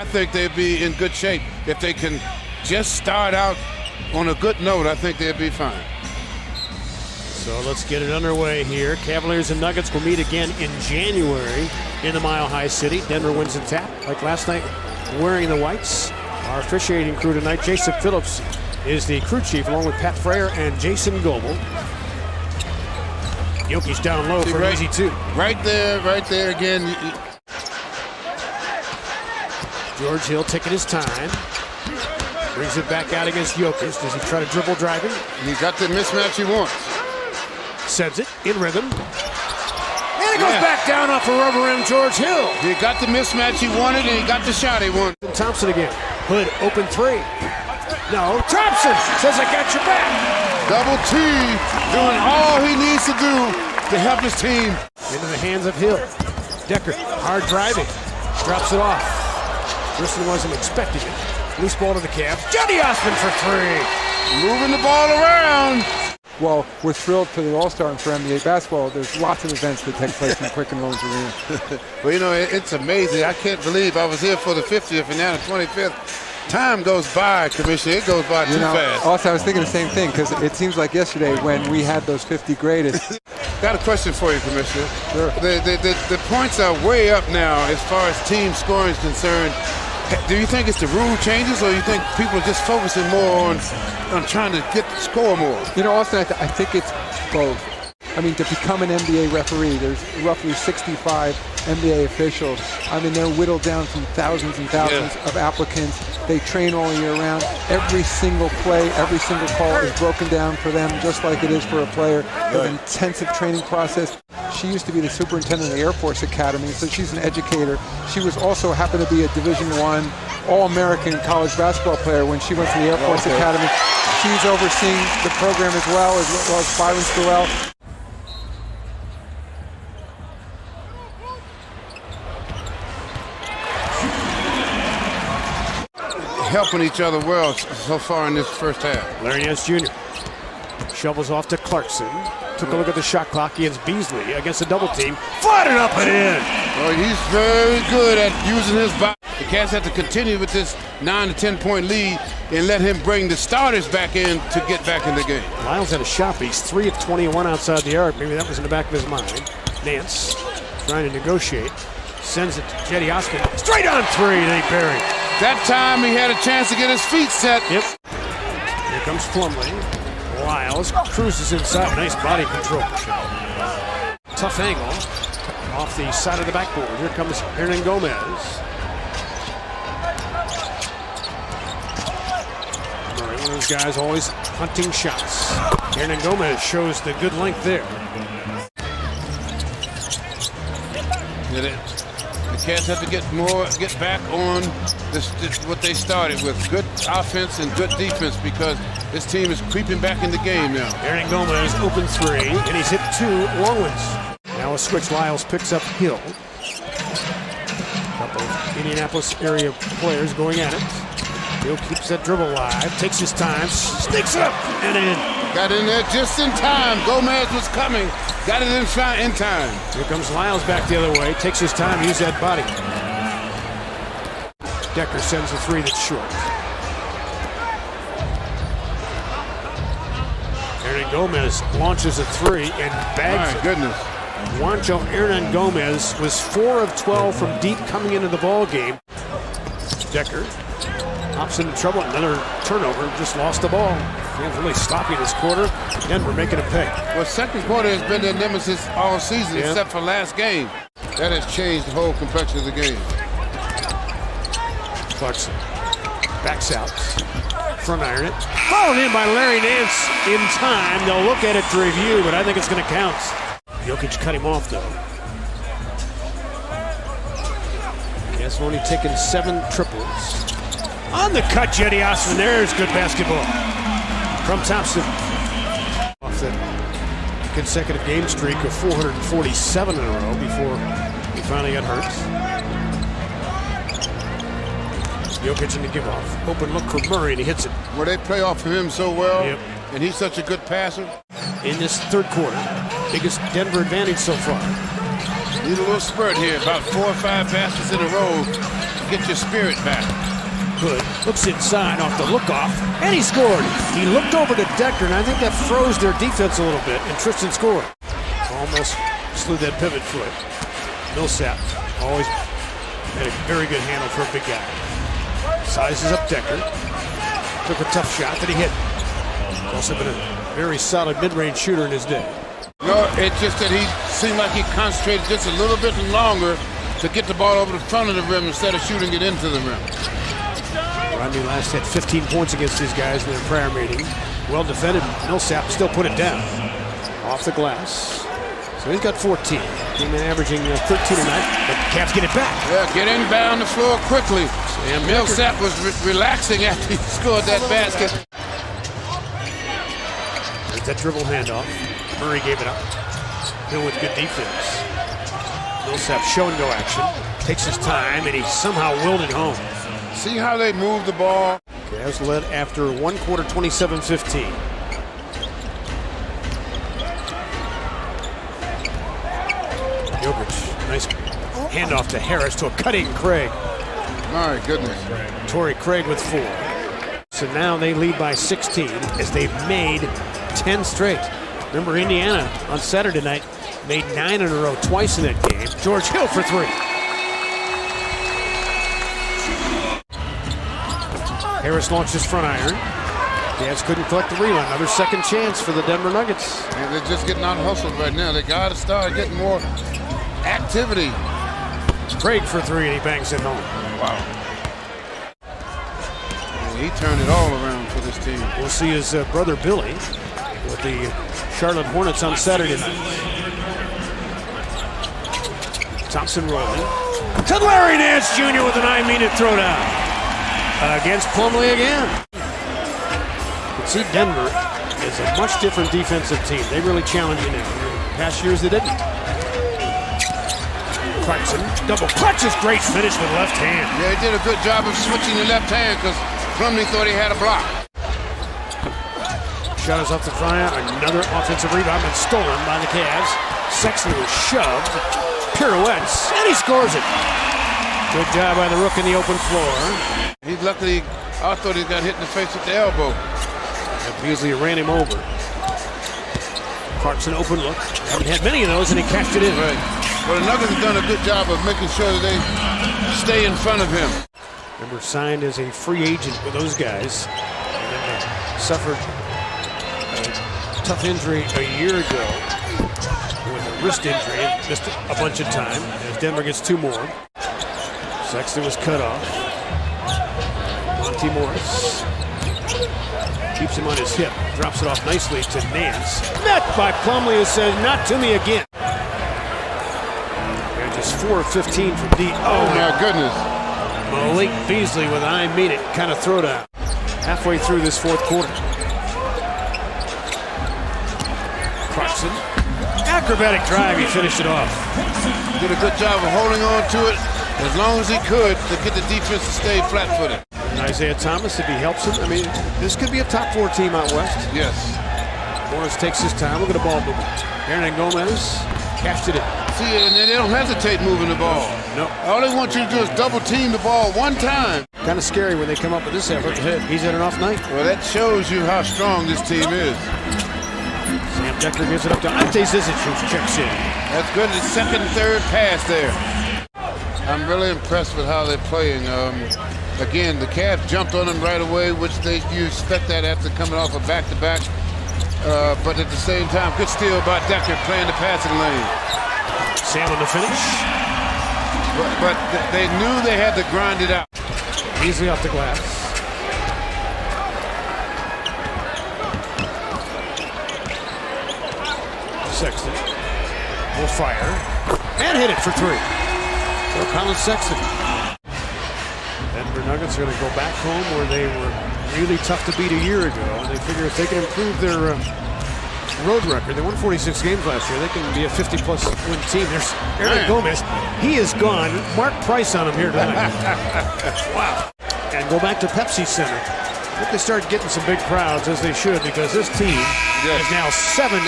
I think they'd be in good shape if they can just start out on a good note. I think they'd be fine. So let's get it underway here. Cavaliers and Nuggets will meet again in January in the Mile High City. Denver wins and tap like last night, wearing the whites. Our officiating crew tonight, Jason Phillips is the crew chief, along with Pat Frayer and Jason Goebel. Jokic down low for an easy two. Right there again. George Hill taking his time. Brings it back out against Jokic. Does he try to dribble driving? He got the mismatch he wants. Sends it in rhythm. And it goes back down off a rubber rim, George Hill. He got the mismatch he wanted, and he got the shot he wanted. Thompson again. Hood open three. No, Thompson says, I got your back. Double T doing all he needs to do to help his team. Into the hands of Hill. Decker, hard driving. Drops it off. Briston wasn't expecting it. Loose ball to the Cavs. Cedi Osman for three. Moving the ball around. Well, we're thrilled for the All-Star and for NBA basketball. There's lots of events that take place in Quicken Loans Arena. Well, you know, it's amazing. I can't believe I was here for the 50th and now the 25th. Time goes by, Commissioner. It goes by too fast. Also, I was thinking the same thing because it seems like yesterday when we had those 50 greatest. Got a question for you, Commissioner. Sure. The points are way up now as far as team scoring is concerned. Do you think it's the rule changes, or you think people are just focusing more on trying to score more? You know, Austin, I think it's both. I mean, to become an NBA referee, there's roughly 65 NBA officials. I mean, they're whittled down from thousands and thousands of applicants. They train all year round. Every single play, every single call is broken down for them, just like it is for a player. An intensive training process. She used to be the superintendent of the Air Force Academy, so she's an educator. She was also happened to be a Division I All-American college basketball player when she went to the Air Force Academy. She's overseeing the program as well as Byron Squirrell. Helping each other well so far in this first half. Larry Nance Jr. shovels off to Clarkson. Took a look at the shot clock against Beasley against a double team. Flattened up and in. Oh, he's very good at using his body. The Cavs have to continue with this 9 to 10 point lead and let him bring the starters back in to get back in the game. Lyles had a shot, but he's 3 of 21 outside the arc. Maybe that was in the back of his mind. Nance trying to negotiate. Sends it to Cedi Osman. Straight on three, Nate Berry. That time he had a chance to get his feet set. Yep. Here comes Plumlee. Lyles cruises inside. Nice body control. Tough angle off the side of the backboard. Here comes Hernan Gomez. One of those guys always hunting shots. Hernan Gomez shows the good length there. The Cavs have to get back on this what they started with. Good offense and good defense, because this team is creeping back in the game now. Hernan Gomez open three, and he's hit 2 long ones. Now a switch. Lyles picks up Hill. A couple of Indianapolis area players going at it. Hill keeps that dribble alive, takes his time, sneaks up and in. Got in there just in time. Gomez was coming. Got it in time. Here comes Lyles back the other way. Takes his time, use that body. Decker sends a three that's short. Hernan Gomez launches a three and bags it. Goodness. Juancho Hernan Gomez was 4 of 12 from deep coming into the ball game. Decker hops into trouble. Another turnover. Just lost the ball. Can't really stop you this quarter. Denver making a pay. Well, second quarter has been their nemesis all season, except for last game. That has changed the whole complexion of the game. Clarkson backs out. Front iron it. Followed in by Larry Nance in time. They'll look at it to review, but I think it's going to count. Jokic cut him off, though. Cavs only taken 7 triples. On the cut, Cedi Osman. There's good basketball from Thompson. Off the consecutive game streak of 447 in a row before he finally got hurt. Jokic in the give-off. Open look for Murray, and he hits it. Well, they play off of him so well, Yep. and he's such a good passer. In this third quarter, biggest Denver advantage so far. Need a little spurt here, about 4 or 5 baskets in a row get your spirit back. Good. Looks inside off the look-off, and he scored. He looked over to Decker, and I think that froze their defense a little bit, and Tristan scored. Almost slew that pivot foot. Millsap always had a very good handle for a big guy. Sizes up Decker. Took a tough shot that he hit. Also been a very solid mid-range shooter in his day. No, it's just that he seemed like he concentrated just a little bit longer to get the ball over the front of the rim instead of shooting it into the rim. Rodney last had 15 points against these guys in their prayer meeting. Well defended. Millsap still put it down. Off the glass. So he's got 14. Came in averaging 13 tonight, but the Cavs get it back. Yeah, get inbound the floor quickly. And Millsap was relaxing after he scored that basket. There's that dribble handoff. Murray gave it up. Hill with good defense. Millsap show and go action. Takes his time, and he somehow willed it home. See how they move the ball? Cavs led after one quarter, 27-15. Jokic, nice handoff to Harris to a cutting Craig. My goodness. Torrey Craig with 4. So now they lead by 16 as they've made 10 straight. Remember, Indiana on Saturday night made 9 in a row, twice in that game. George Hill for 3. Harris launched his front iron. Cavs couldn't collect the rebound. Another second chance for the Denver Nuggets. And they're just getting out hustled right now. They got to start getting more activity. Craig for 3, and he bangs it home. Wow. And he turned it all around for this team. We'll see his brother Billy with the Charlotte Hornets on Saturday night. Thompson rolling. To Larry Nance Jr. with an I-mean-it throwdown. Against Plumlee again. You can see Denver is a much different defensive team. They really challenge you now. In past years they didn't. Clarkson, double clutches, great finish with left hand. Yeah, he did a good job of switching the left hand because Plumlee thought he had a block. Shot is off the front. Another offensive rebound and stolen by the Cavs. Sexton was shoved, pirouettes, and he scores it. Good job by the Rook in the open floor. He luckily, I thought he got hit in the face with the elbow. And Beasley ran him over. Clarkson open look. Haven't had many of those, and he cashed it in. Right. Well, the Nuggets have done a good job of making sure that they stay in front of him. Remember, signed as a free agent with those guys. And then suffered a tough injury a year ago with a wrist injury and missed a bunch of time as Denver gets 2 more. Sexton was cut off. Monty Morris keeps him on his hip, drops it off nicely to Nance. Met by Plumlee, who says, "Not to me again." They're just 4 of 15 from D. Oh my goodness. Malik Beasley with an I-mean-it kind of throwdown. Halfway through this 4th quarter. Clarkson, acrobatic drive, he finished it off. Did a good job of holding on to it as long as he could to get the defense to stay flat-footed. And Isaiah Thomas, if he helps him, I mean, this could be a top 4 team out west. Yes. Morris takes his time. Look at the ball movement. Hernan Gomez cashed it in. See, and they don't hesitate moving the ball. No. All they want you to do is double team the ball one time. Kind of scary when they come up with this effort. He's had an off night. Well, that shows you how strong this team is. Sam Decker gives it up to Ante Zizic, who checks in. That's good. The second, third pass there. I'm really impressed with how they're playing. Again, the Cavs jumped on them right away, which you expect that after coming off a back-to-back. But at the same time, good steal by Decker playing the passing lane. Sam on the finish. But they knew they had to grind it out. Easily off the glass. Sexton will fire and hit it for 3. So Colin Sexton. Denver Nuggets are going to go back home where they were really tough to beat a year ago. And they figure if they can improve their road record, they won 46 games last year, they can be a 50-plus win team. There's Hernan Gomez. He is gone. Mark Price on him here tonight. Wow. And go back to Pepsi Center. Hope they start getting some big crowds, as they should, because this team is now 7-1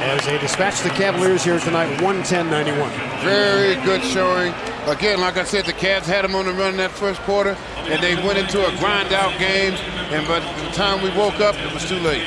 as they dispatch the Cavaliers here tonight, 110-91. Very good showing. Again, like I said, the Cavs had them on the run in that first quarter, and they went into a grind-out game, and by the time we woke up, it was too late.